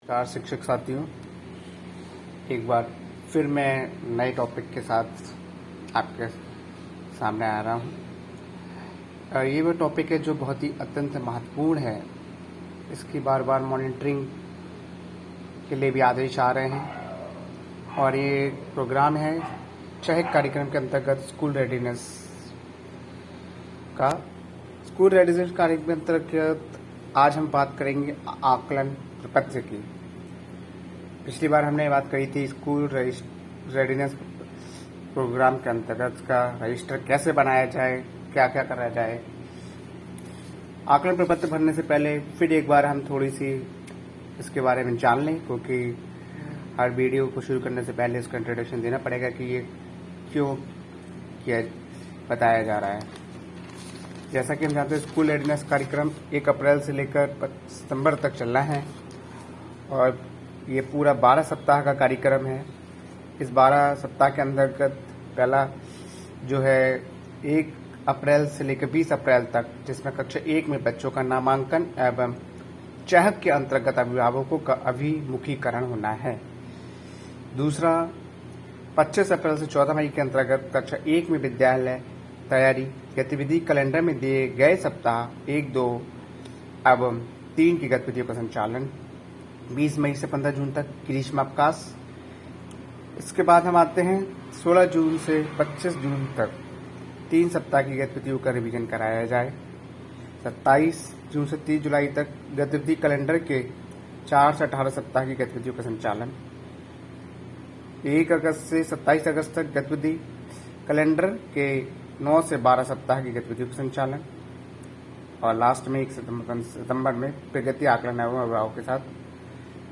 नमस्कार शिक्षक साथियों, एक बार फिर मैं नए टॉपिक के साथ आपके सामने आ रहा हूँ। ये वो टॉपिक है जो बहुत ही अत्यंत महत्वपूर्ण है। इसकी बार बार मॉनिटरिंग के लिए भी आदेश आ रहे हैं और ये प्रोग्राम है चहक कार्यक्रम के अंतर्गत स्कूल रेडीनेस का। स्कूल रेडीनेस कार्यक्रम के अंतर्गत आज हम बात करेंगे आकलन प्रपत्र की। पिछली बार हमने बात करी थी स्कूल रेडीनेस प्रोग्राम के अंतर्गत का रजिस्टर कैसे बनाया जाए, क्या क्या करा जाए। आकलन प्रपत्र भरने से पहले फिर एक बार हम थोड़ी सी इसके बारे में जान लें, क्योंकि हर वीडियो को शुरू करने से पहले इसका इंट्रोडक्शन देना पड़ेगा कि ये क्यों किया बताया जा रहा है। जैसा कि हम जानते हैं स्कूल रेडीनेस कार्यक्रम 1 अप्रैल से लेकर 5 सितंबर तक चलना है और ये पूरा 12 सप्ताह का कार्यक्रम है। इस 12 सप्ताह के अंतर्गत पहला जो है 1 अप्रैल से लेकर 20 अप्रैल तक, जिसमें कक्षा 1 में बच्चों का नामांकन एवं चहक के अंतर्गत अभिभावकों का अभिमुखीकरण होना है। दूसरा 25 अप्रैल से 14 मई के अंतर्गत कक्षा 1 में विद्यालय तैयारी गतिविधि कैलेंडर में दिए गए सप्ताह 1, 2 एवं 3 की गतिविधियों का संचालन। 20 मई से 15 जून तक ग्रीष्मावकाश। इसके बाद हम आते हैं 16 जून से 25 जून तक 3 सप्ताह की गतिविधियों का रिवीजन कराया जाए। 27 जून से 30 जुलाई तक गतिविधि कैलेंडर के 4 से 18 सप्ताह की गतिविधियों का संचालन। 1 अगस्त से 27 अगस्त तक गतिविधि कैलेंडर के 9 से 12 सप्ताह की गतिविधियों का संचालन। और लास्ट में 1 सितंबर में प्रगति आकलन एवं अभिभावक के साथ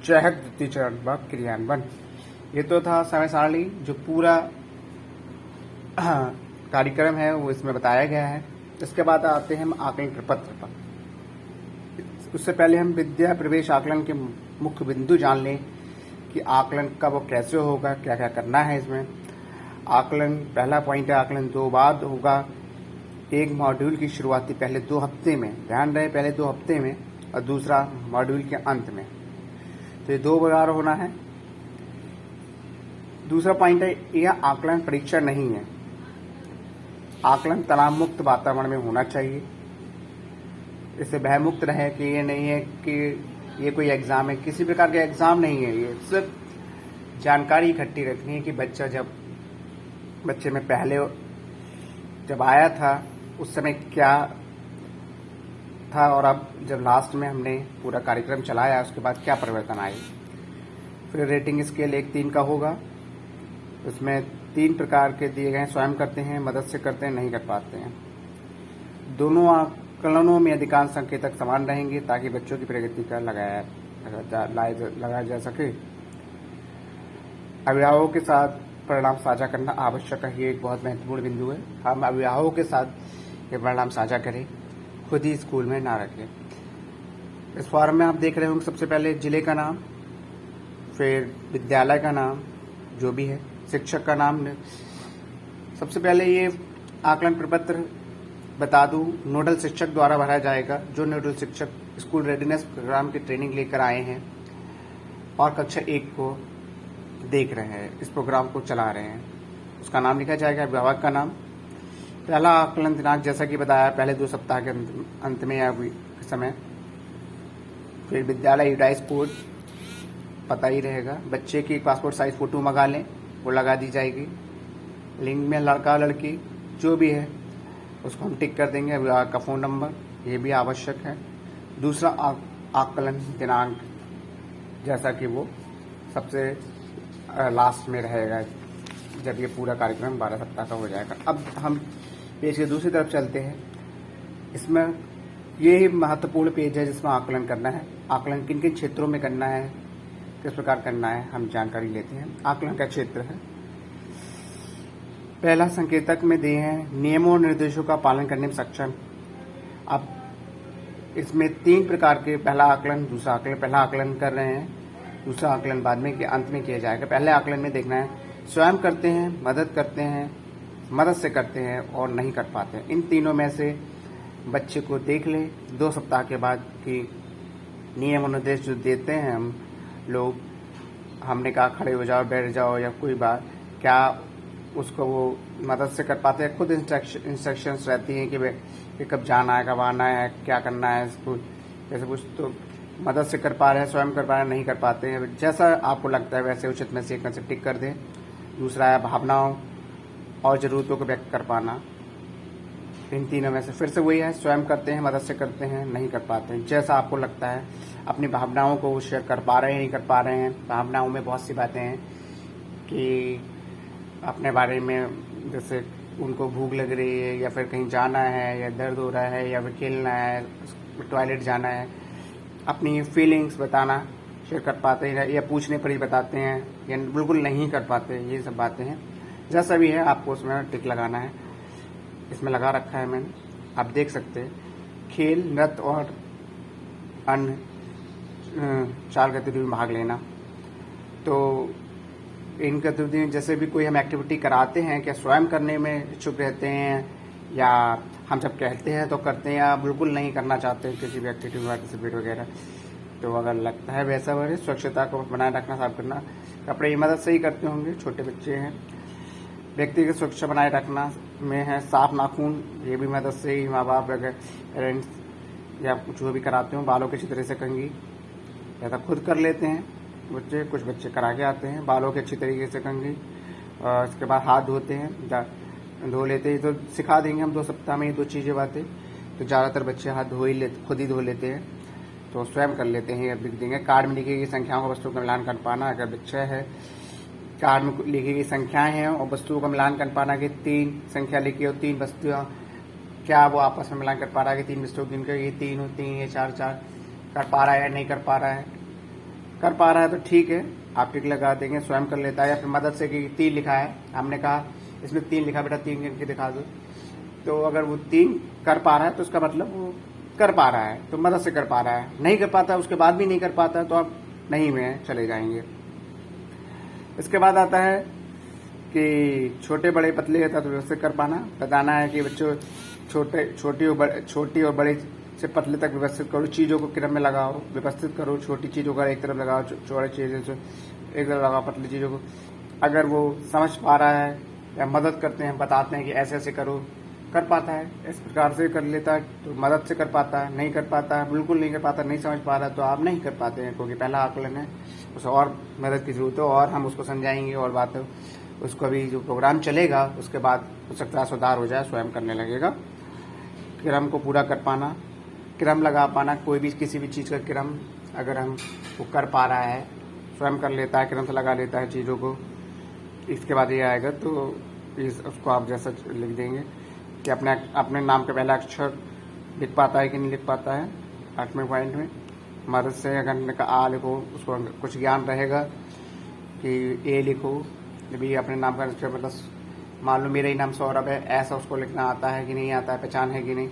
चहक द्वितीय चरण व क्रियान्वयन। ये तो था समय सारणी, जो पूरा कार्यक्रम है वो इसमें बताया गया है। इसके बाद आते हैं हम आकलन प्रपत्र पर। उससे पहले हम विद्या प्रवेश आकलन के मुख्य बिंदु जान लें कि आकलन कब और कैसे होगा, क्या क्या करना है इसमें। आकलन पहला पॉइंट है, आकलन 2 बार होगा। एक मॉड्यूल की शुरुआती पहले 2 हफ्ते में, ध्यान रहे पहले 2 हफ्ते में, और दूसरा मॉड्यूल के अंत में। तो ये 2 बार होना है। दूसरा पॉइंट है, यह आकलन परीक्षा नहीं है। आकलन तनाव मुक्त वातावरण में होना चाहिए। इससे भयमुक्त रहे कि ये नहीं है कि ये कोई एग्जाम है, किसी प्रकार का एग्जाम नहीं है। ये सिर्फ जानकारी इकट्ठी रखनी है कि बच्चे में पहले जब आया था उस समय क्या था, और अब जब लास्ट में हमने पूरा कार्यक्रम चलाया उसके बाद क्या परिवर्तन आए। फिर रेटिंग स्केल 1-3 का होगा। उसमें 3 प्रकार के दिए गए, स्वयं करते हैं, मदद से करते हैं, नहीं कर पाते हैं। दोनों आकलनों में अधिकांश संकेतक समान रहेंगे ताकि बच्चों की प्रगति का लगाया जा सके। अभिभावकों के साथ परिणाम साझा करना आवश्यक है। ये एक बहुत महत्वपूर्ण बिंदु है। हम अभिभावकों के साथ ये परिणाम साझा करें, खुद ही स्कूल में ना रखें। इस फॉर्म में आप देख रहे होंगे सबसे पहले जिले का नाम, फिर विद्यालय का नाम जो भी है, शिक्षक का नाम। सबसे पहले ये आकलन प्रपत्र बता दूं, नोडल शिक्षक द्वारा भरा जाएगा। जो नोडल शिक्षक स्कूल रेडीनेस प्रोग्राम की ट्रेनिंग लेकर आए हैं और कक्षा 1 को देख रहे हैं, इस प्रोग्राम को चला रहे हैं, उसका नाम लिखा जाएगा। अभिभावक का नाम। पहला आकलन दिनांक जैसा कि बताया पहले 2 सप्ताह के अंत में या समय। फिर विद्यालय यूडाइस कोड पता ही रहेगा। बच्चे की पासपोर्ट साइज फोटो मंगा लें, वो लगा दी जाएगी। लिंक में लड़का लड़की जो भी है उसको हम टिक कर देंगे। अभिभावक का फ़ोन नंबर, ये भी आवश्यक है। दूसरा आकलन दिनांक जैसा कि वो सबसे लास्ट में रहेगा जब ये पूरा कार्यक्रम 12 सप्ताह का हो जाएगा। अब हम पेज के दूसरी तरफ चलते हैं। इसमें ये ही महत्वपूर्ण पेज है जिसमें आकलन करना है। आकलन किन किन क्षेत्रों में करना है, किस प्रकार करना है, हम जानकारी लेते हैं। आकलन का क्षेत्र है, पहला संकेतक में दिए हैं नियमों और निर्देशों का पालन करने में सक्षम। अब इसमें 3 प्रकार के, पहला आकलन, दूसरा आकलन, पहला आकलन कर रहे हैं, दूसरा आकलन बाद में के अंत में किया जाएगा। पहले आकलन में देखना है स्वयं करते हैं, मदद करते हैं, मदद से करते हैं और नहीं कर पाते हैं। इन तीनों में से बच्चे को देख ले 2 सप्ताह के बाद कि नियम और निर्देश जो देते हैं हम लोग, हमने कहा खड़े हो जाओ, बैठ जाओ या कोई बात, क्या उसको वो मदद से कर पाते हैं? खुद इंस्ट्रक्शंस रहती हैं कि कब जाना है, कब आना है, क्या करना है, इसको जैसे कुछ तो मदद से कर पा रहे हैं, स्वयं कर पा रहे हैं, नहीं कर पाते हैं। जैसा आपको लगता है वैसे उचित में से एक में से टिक कर दें। दूसरा है भावनाओं और ज़रूरतों को व्यक्त कर पाना। इन तीनों में से फिर से वही है, स्वयं करते हैं, मदद से करते हैं, नहीं कर पाते हैं। जैसा आपको लगता है अपनी भावनाओं को शेयर कर पा रहे हैं, नहीं कर पा रहे हैं। भावनाओं में बहुत सी बातें हैं कि अपने बारे में, जैसे उनको भूख लग रही है या फिर कहीं जाना है या दर्द हो रहा है या फिर खेलना है, टॉयलेट जाना है, अपनी फीलिंग्स बताना शेयर कर पाते हैं या पूछने पर ही बताते हैं या बिल्कुल नहीं कर पाते। ये सब बातें हैं। जैसा भी है आपको उसमें टिक लगाना है। इसमें लगा रखा है मैंने, आप देख सकते हैं। खेल, नृत्य और अन्य चाल गतिविधियों में भाग लेना। तो इन गतिविधियों जैसे भी कोई हम एक्टिविटी कराते हैं, क्या स्वयं करने में इच्छुक रहते हैं या हम जब कहते हैं तो करते हैं या बिल्कुल नहीं करना चाहते हैं किसी भी एक्टिविटी में पार्टिसिपेट वगैरह। तो अगर लगता है वैसा वगैरह, स्वच्छता को बनाए रखना, साफ करना, कपड़े की मदद से ही करते होंगे, छोटे बच्चे हैं। व्यक्तिगत स्वच्छता बनाए रखना में है साफ नाखून, ये भी मदद से ही माँ बाप वगैरह पेरेंट्स या जो भी कराते हो। बालों के अच्छी तरह से कंघी या तो खुद कर लेते हैं बच्चे, कुछ बच्चे करा के आते हैं बालों के अच्छी तरीके से कंघी। और उसके बाद हाथ धोते हैं, धो लेते हैं। तो सिखा देंगे हम 2 सप्ताह में ये 2 चीज़ें बातें। तो ज़्यादातर बच्चे हाथ धो ही लेते, खुद ही धो लेते हैं, तो स्वयं कर लेते हैं। लिख देंगे कार्ड में लिखी गई संख्याओं का वस्तुओं का मिलान कर पाना। अगर बच्चा है, कार्ड में लिखी गई संख्याएं हैं और वस्तुओं का मिलान कर पाना कि 3 संख्या लिखी हो, 3 वस्तुएं, क्या वो आपस में मिलान कर पा रहा है कि 3 वस्तुओं जिनका ये 3 होती हैं, ये 4 कर पा रहा है या नहीं कर पा रहा है। कर पा रहा है तो ठीक है, आप टिक लगा देंगे। स्वयं कर लेता है या फिर मदद से कि 3 लिखा है, हमने कहा इसमें 3 लिखा, बेटा 3 गिन के दिखा दो। तो अगर वो 3 कर पा रहा है तो उसका मतलब वो कर पा रहा है, तो मदद से कर पा रहा है। नहीं कर पाता, उसके बाद भी नहीं कर पाता, तो आप नहीं में चले जाएंगे। इसके बाद आता है कि छोटे बड़े पतले रहता तो व्यवस्थित कर पाना। बताना है कि बच्चों छोटी और बड़ी से पतले तक व्यवस्थित करो, चीज़ों को क्रम में लगाओ, व्यवस्थित करो। छोटी चीज़ों का एक तरफ लगाओ, चौड़ी चीज़ों से एक तरफ लगाओ, पतली चीज़ों को। अगर वो समझ पा रहा है या मदद करते हैं, बताते हैं कि ऐसे ऐसे करो, कर पाता है, इस प्रकार से कर लेता है तो मदद से कर पाता है। नहीं कर पाता है, बिल्कुल नहीं कर पाता, नहीं समझ पा रहा तो आप नहीं कर पाते हैं, क्योंकि पहला आकलन है, उसे और मदद की जरूरत है और हम उसको समझाएंगे और बात उसको अभी जो प्रोग्राम चलेगा उसके बाद हो सकता है सुधार हो जाए, स्वयं करने लगेगा। क्रम को पूरा कर पाना, क्रम लगा पाना, कोई भी किसी भी चीज़ का क्रम अगर हम वो कर पा रहा है, स्वयं कर लेता है, क्रम से लगा लेता है चीज़ों को। इसके बाद ये आएगा तो उसको आप जैसा लिख देंगे कि अपने नाम के पहला अक्षर लिख पाता है कि नहीं लिख पाता है। 8वें पॉइंट में मदद से अगर हमने कहा आ लिखो, उसको कुछ ज्ञान रहेगा कि ए लिखो। भी अपने नाम का अक्षर मतलब मान लो मेरा ही नाम सौरभ है, ऐसा उसको लिखना आता है कि नहीं आता है, पहचान है कि नहीं,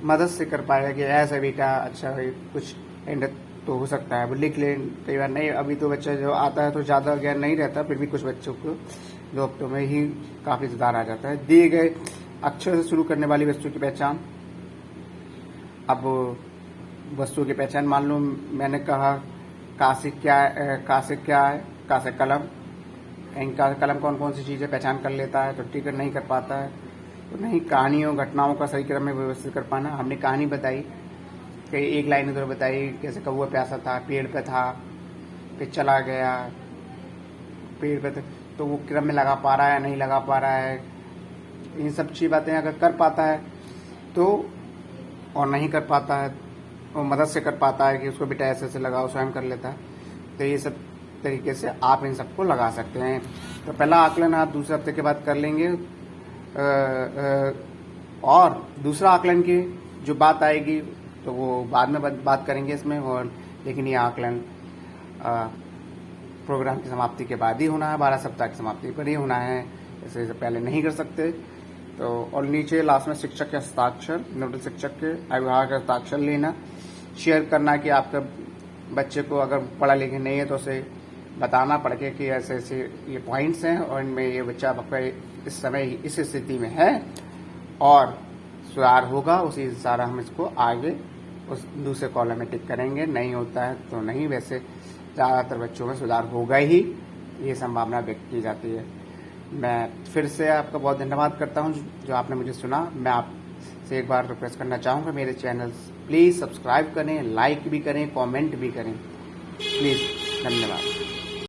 मदद से कर पाएगा कि ऐसा बेटा अच्छा है, कुछ एंड तो हो सकता है वो लिख ले। कई बार नहीं, अभी तो बच्चा जो आता है तो ज़्यादा ज्ञान नहीं रहता, फिर भी कुछ बच्चों को 2 हफ्तों में ही काफ़ी सुधार आ जाता है। दिए गए अक्षर से शुरू करने वाली वस्तु की पहचान। अब वस्तु की पहचान मान लो मैंने कहा का से क्या है, का से कलम। इनका कलम कौन कौन सी चीज़ें पहचान कर लेता है तो ठीक है, नहीं कर पाता है तो नहीं। कहानियों घटनाओं का सही क्रम में व्यवस्थित कर पाना। हमने कहानी बताई कि एक लाइन उधर बताई, कैसे कौवा प्यासा था, पेड़ पे था, फिर चला गया, पेड़ पे तो वो क्रम में लगा पा रहा है, नहीं लगा पा रहा है। इन सब अच्छी बातें अगर कर पाता है तो, और नहीं कर पाता है वो मदद से कर पाता है कि उसको बेटा ऐसे ऐसे लगाओ, स्वयं कर लेता है। तो ये सब तरीके से आप इन सबको लगा सकते हैं। तो पहला आकलन आप दूसरे हफ्ते के बाद कर लेंगे और दूसरा आकलन की जो बात आएगी तो वो बाद में बात करेंगे इसमें। और लेकिन ये आकलन प्रोग्राम की समाप्ति के बाद ही होना है, 12 सप्ताह की समाप्ति पर ही होना है, इससे पहले नहीं कर सकते। तो और नीचे लास्ट में शिक्षक के हस्ताक्षर, नोडल शिक्षक के अभिभावक का हस्ताक्षर लेना, शेयर करना कि आपके बच्चे को अगर पढ़ा लिखे नहीं है तो उसे बताना पड़ के कि ऐसे ऐसे ये पॉइंट्स हैं और इनमें ये बच्चा आपका इस समय इस स्थिति में है और सुधार होगा, उसी सारा हम इसको आगे उस दूसरे कॉलम में टिक करेंगे। नहीं होता है तो नहीं, वैसे ज़्यादातर बच्चों में सुधार होगा ही, ये संभावना व्यक्त की जाती है। मैं फिर से आपका बहुत धन्यवाद करता हूं जो आपने मुझे सुना। मैं आपसे एक बार रिक्वेस्ट करना चाहूँगा, मेरे चैनल प्लीज़ सब्सक्राइब करें, लाइक भी करें, कमेंट भी करें, प्लीज़। धन्यवाद।